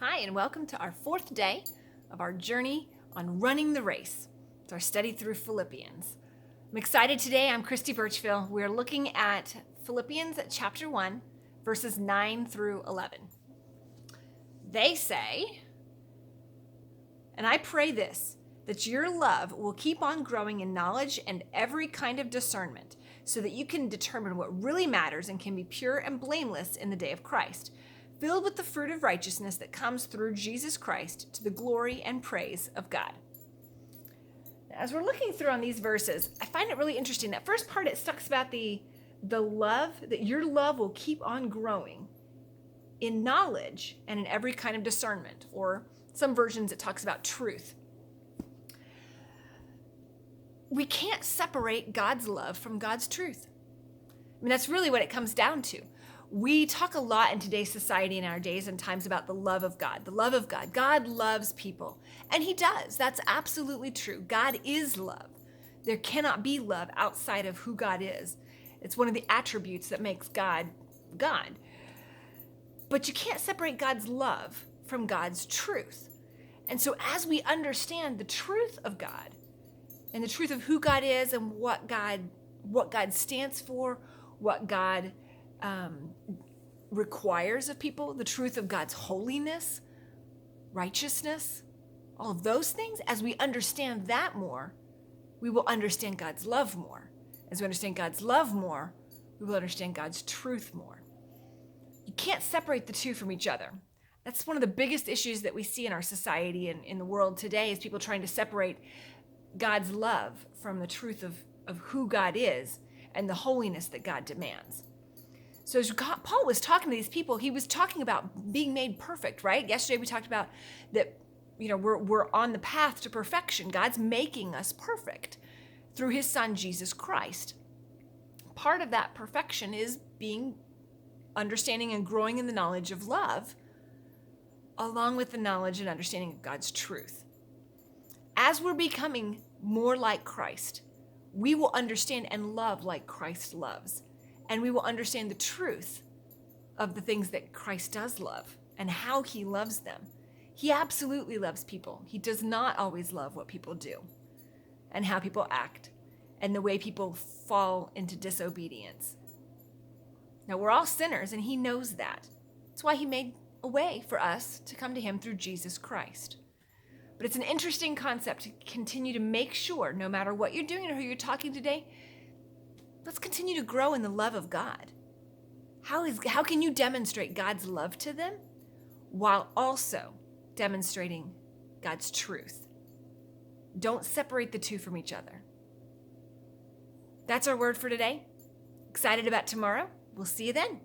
Hi, and welcome to our fourth day of our journey on running the race. It's our study through Philippians. I'm excited today. I'm Christy Birchville. We're looking at Philippians chapter 1, verses 9 through 11. They say, and I pray this, that your love will keep on growing in knowledge and every kind of discernment, so that you can determine what really matters and can be pure and blameless in the day of Christ, filled with the fruit of righteousness that comes through Jesus Christ to the glory and praise of God. As we're looking through on these verses, I find it really interesting. That first part, it talks about the love, that your love will keep on growing in knowledge and in every kind of discernment, or some versions it talks about truth. We can't separate God's love from God's truth. I mean, that's really what it comes down to. We talk a lot in today's society, in our days and times, about the love of God. The love of God. God loves people. And he does. That's absolutely true. God is love. There cannot be love outside of who God is. It's one of the attributes that makes God, God. But you can't separate God's love from God's truth. And so as we understand the truth of God, and the truth of who God is and what God stands for, what God requires of people, the truth of God's holiness, righteousness, all of those things, as we understand that more, we will understand God's love more. As we understand God's love more, we will understand God's truth more. You can't separate the two from each other. That's one of the biggest issues that we see in our society and in the world today, is people trying to separate God's love from the truth of who God is and the holiness that God demands. So as Paul was talking to these people, he was talking about being made perfect, right? Yesterday we talked about that, we're on the path to perfection. God's making us perfect through his son, Jesus Christ. Part of that perfection is understanding and growing in the knowledge of love, along with the knowledge and understanding of God's truth. As we're becoming more like Christ, we will understand and love like Christ loves. And we will understand the truth of the things that Christ does love and how he loves them. He absolutely loves people. He does not always love what people do and how people act and the way people fall into disobedience. Now, we're all sinners, and he knows that. That's why he made a way for us to come to him through Jesus Christ. But it's an interesting concept to continue to make sure, no matter what you're doing or who you're talking today, let's continue to grow in the love of God. How can you demonstrate God's love to them while also demonstrating God's truth? Don't separate the two from each other. That's our word for today. Excited about tomorrow? We'll see you then.